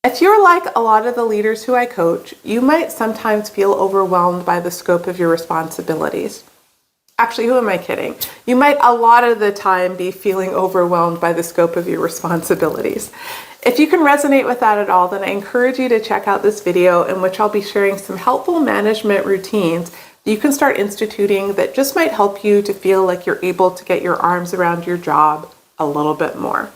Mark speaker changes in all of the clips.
Speaker 1: If you're like a lot of the leaders who I coach, you might sometimes feel overwhelmed by the scope of your responsibilities. Actually, who am I kidding? You might a lot of the time be feeling overwhelmed by the scope of your responsibilities. If you can resonate with that at all, then I encourage you to check out this video in which I'll be sharing some helpful management routines that you can start instituting that just might help you to feel like you're able to get your arms around your job a little bit more.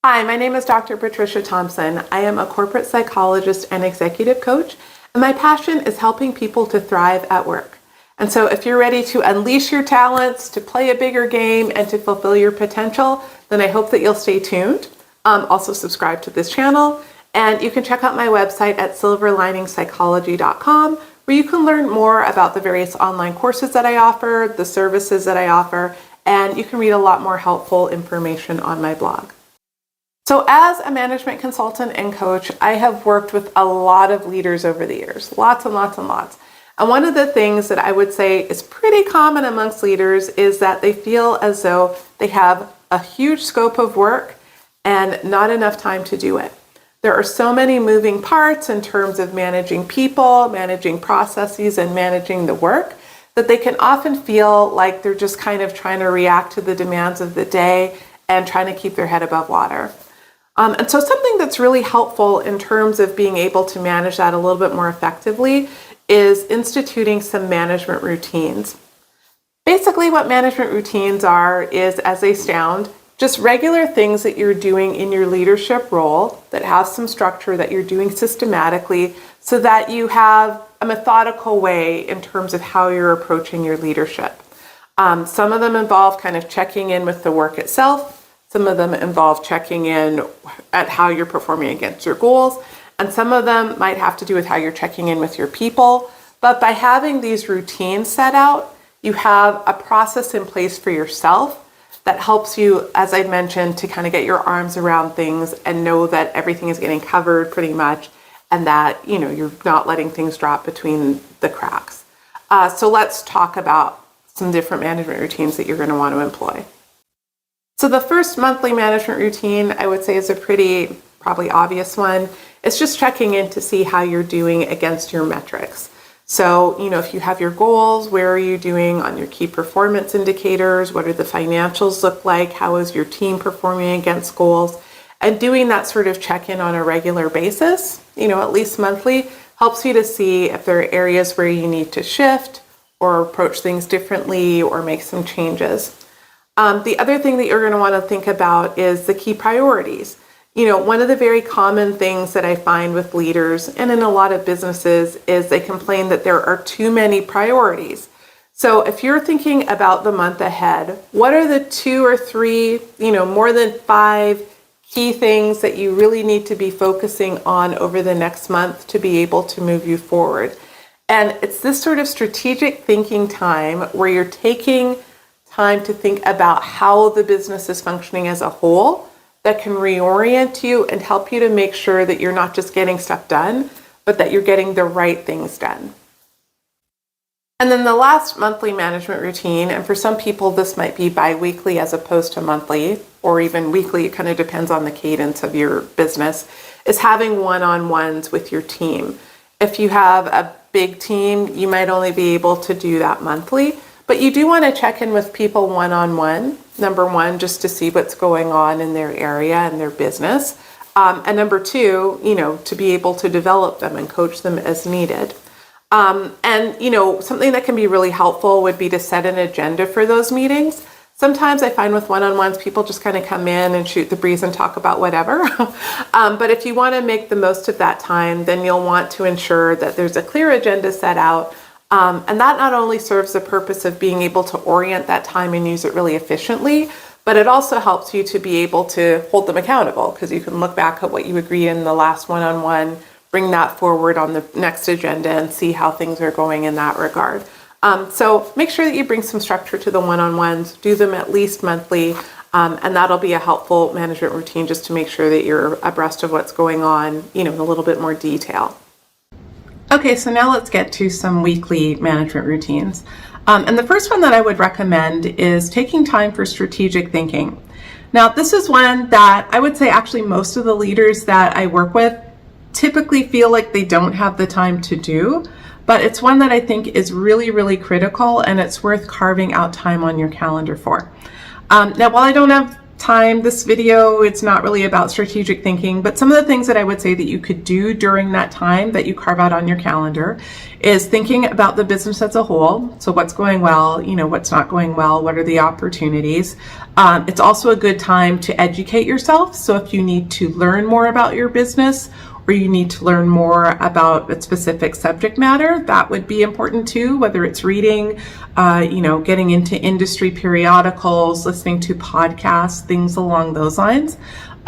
Speaker 1: Hi, my name is Dr. Patricia Thompson. I am a corporate psychologist and executive coach, and my passion is helping people to thrive at work. And so if you're ready to unleash your talents, to play a bigger game, and to fulfill your potential, then I hope that you'll stay tuned. Also subscribe to this channel, and you can check out my website at silverliningpsychology.com, where you can learn more about the various online courses that I offer, the services that I offer, and you can read a lot more helpful information on my blog. So as a management consultant and coach, I have worked with a lot of leaders over the years, lots and lots and lots. And one of the things that I would say is pretty common amongst leaders is that they feel as though they have a huge scope of work and not enough time to do it. There are so many moving parts in terms of managing people, managing processes, and managing the work that they can often feel like they're just kind of trying to react to the demands of the day and trying to keep their head above water. And so something that's really helpful in terms of being able to manage that a little bit more effectively is instituting some management routines. Basically, what management routines are is, as they sound, just regular things that you're doing in your leadership role that have some structure that you're doing systematically so that you have a methodical way in terms of how you're approaching your leadership. Some of them involve kind of checking in with the work itself. Some of them involve checking in at how you're performing against your goals, and some of them might have to do with how you're checking in with your people. But by having these routines set out, you have a process in place for yourself that helps you, as I mentioned, to kind of get your arms around things and know that everything is getting covered pretty much, and that you're not letting things drop between the cracks. So let's talk about some different management routines that you're going to want to employ. So the first monthly management routine, I would say, is a pretty probably obvious one. It's just checking in to see how you're doing against your metrics. So, if you have your goals, where are you doing on your key performance indicators? What do the financials look like? How is your team performing against goals? And doing that sort of check-in on a regular basis, at least monthly, helps you to see if there are areas where you need to shift or approach things differently or make some changes. The other thing that you're going to want to think about is the key priorities. One of the very common things that I find with leaders and in a lot of businesses is they complain that there are too many priorities. So if you're thinking about the month ahead, what are the 2 or 3, more than 5 key things that you really need to be focusing on over the next month to be able to move you forward? And it's this sort of strategic thinking time where you're taking time to think about how the business is functioning as a whole that can reorient you and help you to make sure that you're not just getting stuff done, but that you're getting the right things done. And then the last monthly management routine, and for some people this might be bi-weekly as opposed to monthly, or even weekly, it kind of depends on the cadence of your business, is having one-on-ones with your team. If you have a big team, you might only be able to do that monthly. But you do want to check in with people one-on-one, number one, just to see what's going on in their area and their business. And number two, to be able to develop them and coach them as needed. Something that can be really helpful would be to set an agenda for those meetings. Sometimes I find with one-on-ones, people just kind of come in and shoot the breeze and talk about whatever. But if you want to make the most of that time, then you'll want to ensure that there's a clear agenda set out. And that not only serves the purpose of being able to orient that time and use it really efficiently, but it also helps you to be able to hold them accountable because you can look back at what you agreed in the last one-on-one bring that forward on the next agenda and see how things are going in that regard. So make sure that you bring some structure to the one-on-ones, do them at least monthly, and that'll be a helpful management routine just to make sure that you're abreast of what's going on, in a little bit more detail. Okay, so now let's get to some weekly management routines. And the first one that I would recommend is taking time for strategic thinking. Now, this is one that I would say actually most of the leaders that I work with typically feel like they don't have the time to do, but it's one that I think is really, really critical, and it's worth carving out time on your calendar for. Now, while I don't have time, this video, it's not really about strategic thinking, but some of the things that I would say that you could do during that time that you carve out on your calendar is thinking about the business as a whole. So what's going well, what's not going well, what are the opportunities. It's also a good time to educate yourself. So if you need to learn more about your business, or you need to learn more about a specific subject matter, that would be important too, whether it's reading, getting into industry periodicals, listening to podcasts, things along those lines.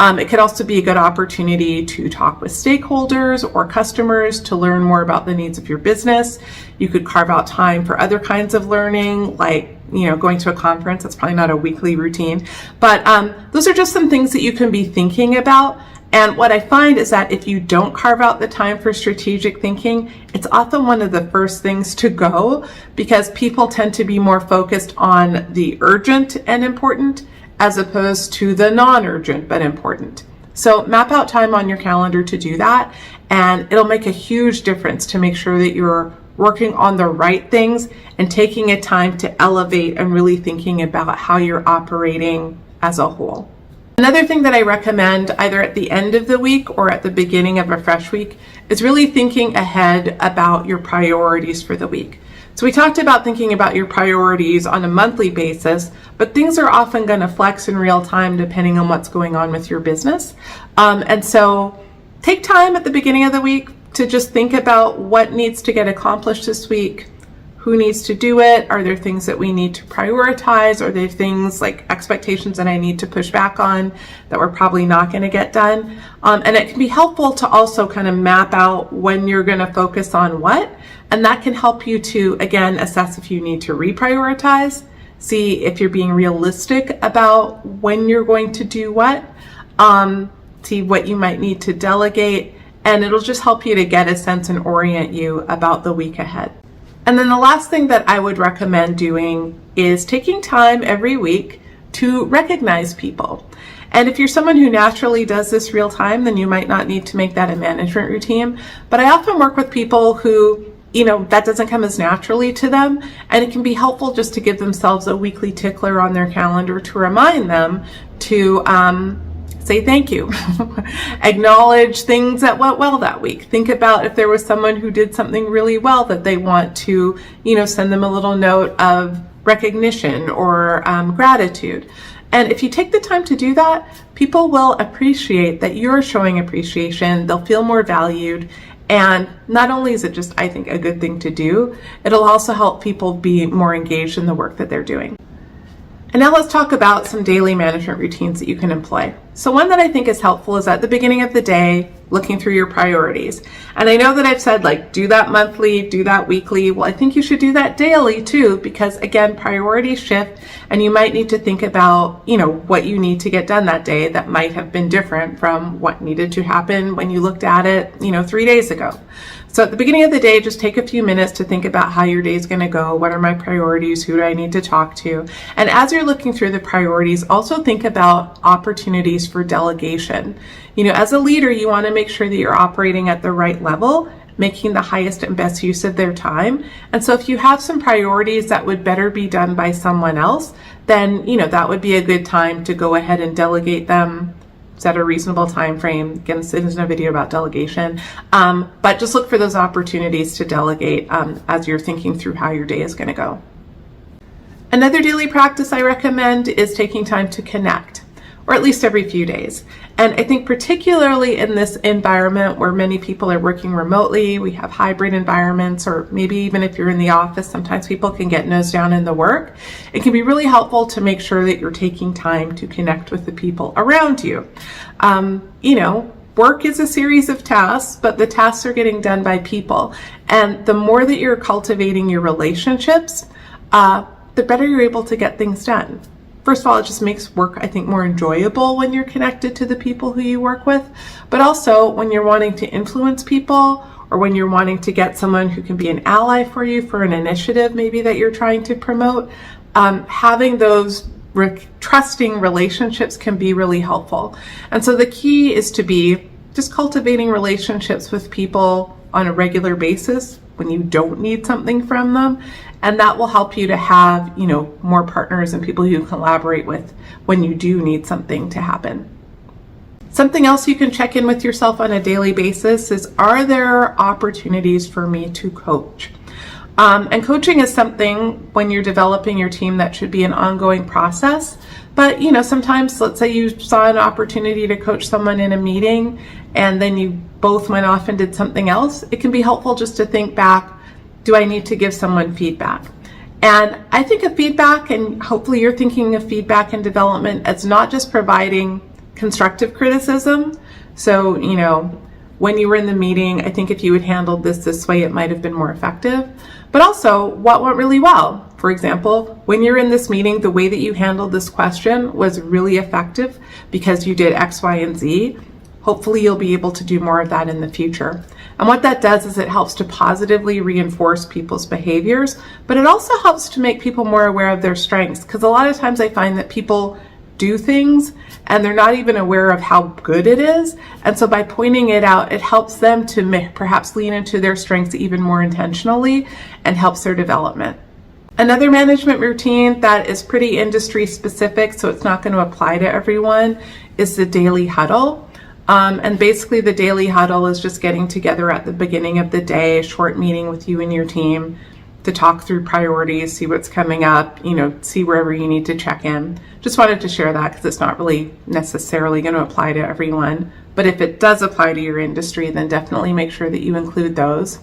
Speaker 1: It could also be a good opportunity to talk with stakeholders or customers to learn more about the needs of your business. You could carve out time for other kinds of learning, like going to a conference. That's probably not a weekly routine, but those are just some things that you can be thinking about. And what I find is that if you don't carve out the time for strategic thinking, it's often one of the first things to go, because people tend to be more focused on the urgent and important as opposed to the non-urgent but important. So map out time on your calendar to do that, and it'll make a huge difference to make sure that you're working on the right things and taking a time to elevate and really thinking about how you're operating as a whole. Another thing that I recommend either at the end of the week or at the beginning of a fresh week is really thinking ahead about your priorities for the week. So we talked about thinking about your priorities on a monthly basis, but things are often going to flex in real time depending on what's going on with your business. And so take time at the beginning of the week to just think about what needs to get accomplished this week. Who needs to do it? Are there things that we need to prioritize? Are there things like expectations that I need to push back on that we're probably not going to get done? And it can be helpful to also kind of map out when you're going to focus on what, and that can help you to, again, assess if you need to reprioritize, see if you're being realistic about when you're going to do what, see what you might need to delegate, and it'll just help you to get a sense and orient you about the week ahead. And then the last thing that I would recommend doing is taking time every week to recognize people. And if you're someone who naturally does this real time, then you might not need to make that a management routine. But I often work with people who, that doesn't come as naturally to them. And it can be helpful just to give themselves a weekly tickler on their calendar to remind them to say thank you. Acknowledge things that went well that week. Think about if there was someone who did something really well that they want to, send them a little note of recognition or gratitude. And if you take the time to do that, people will appreciate that you're showing appreciation. They'll feel more valued. And not only is it just, I think, a good thing to do, it'll also help people be more engaged in the work that they're doing. And now let's talk about some daily management routines that you can employ. So one that I think is helpful is at the beginning of the day, looking through your priorities. And I know that I've said do that monthly, do that weekly. Well, I think you should do that daily too, because again, priorities shift and you might need to think about, what you need to get done that day that might have been different from what needed to happen when you looked at it, 3 days ago. So at the beginning of the day, just take a few minutes to think about how your day is going to go. What are my priorities? Who do I need to talk to? And as you're looking through the priorities, also think about opportunities for delegation. As a leader, you want to make sure that you're operating at the right level, making the highest and best use of their time. And so if you have some priorities that would better be done by someone else, then, that would be a good time to go ahead and delegate them. Set a reasonable time frame. Again, this isn't a video about delegation, but just look for those opportunities to delegate as you're thinking through how your day is going to go. Another daily practice I recommend is taking time to connect, or at least every few days. And I think particularly in this environment where many people are working remotely, we have hybrid environments, or maybe even if you're in the office, sometimes people can get nose down in the work. It can be really helpful to make sure that you're taking time to connect with the people around you. work is a series of tasks, but the tasks are getting done by people. And the more that you're cultivating your relationships, the better you're able to get things done. First of all, it just makes work, I think, more enjoyable when you're connected to the people who you work with, but also when you're wanting to influence people, or when you're wanting to get someone who can be an ally for you for an initiative maybe that you're trying to promote, having those trusting relationships can be really helpful. And so the key is to be just cultivating relationships with people on a regular basis when you don't need something from them. And that will help you to have, more partners and people you collaborate with when you do need something to happen. Something else you can check in with yourself on a daily basis is, are there opportunities for me to coach? And coaching is something when you're developing your team that should be an ongoing process. But, sometimes, let's say you saw an opportunity to coach someone in a meeting and then you both went off and did something else. It can be helpful just to think back, do I need to give someone feedback? And I think of feedback, and hopefully you're thinking of feedback and development as not just providing constructive criticism. So, when you were in the meeting, I think if you had handled this way, it might have been more effective. But also, what went really well? For example, when you're in this meeting, the way that you handled this question was really effective because you did X, Y, and Z. Hopefully you'll be able to do more of that in the future. And what that does is it helps to positively reinforce people's behaviors, but it also helps to make people more aware of their strengths, because a lot of times I find that people do things and they're not even aware of how good it is. And so by pointing it out, it helps them to perhaps lean into their strengths even more intentionally and helps their development. Another management routine that is pretty industry specific, so it's not going to apply to everyone, is the daily huddle. And basically the daily huddle is just getting together at the beginning of the day, a short meeting with you and your team to talk through priorities, see what's coming up, see wherever you need to check in. Just wanted to share that because it's not really necessarily going to apply to everyone. But if it does apply to your industry, then definitely make sure that you include those.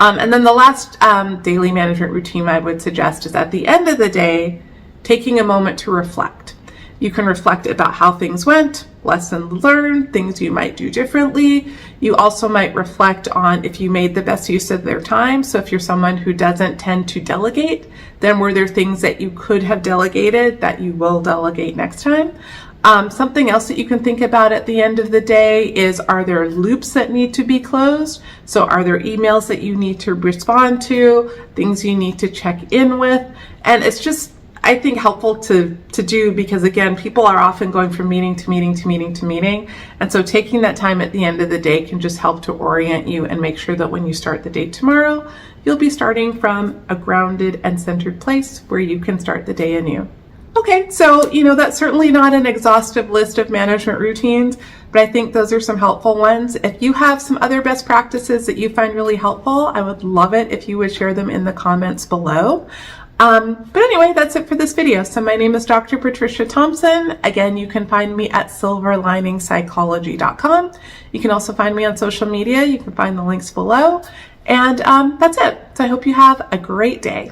Speaker 1: And then the last daily management routine I would suggest is at the end of the day, taking a moment to reflect. You can reflect about how things went, lessons learned, things you might do differently. You also might reflect on if you made the best use of their time. So if you're someone who doesn't tend to delegate, then were there things that you could have delegated that you will delegate next time? Something else that you can think about at the end of the day is, are there loops that need to be closed? So are there emails that you need to respond to, things you need to check in with? And it's just, I think, helpful to do, because again, people are often going from meeting to meeting to meeting to meeting. And so taking that time at the end of the day can just help to orient you and make sure that when you start the day tomorrow, you'll be starting from a grounded and centered place where you can start the day anew. Okay, so that's certainly not an exhaustive list of management routines, but I think those are some helpful ones. If you have some other best practices that you find really helpful, I would love it if you would share them in the comments below. But anyway, that's it for this video. So my name is Dr. Patricia Thompson. Again, you can find me at silverliningpsychology.com. You can also find me on social media. You can find the links below. And that's it. So I hope you have a great day.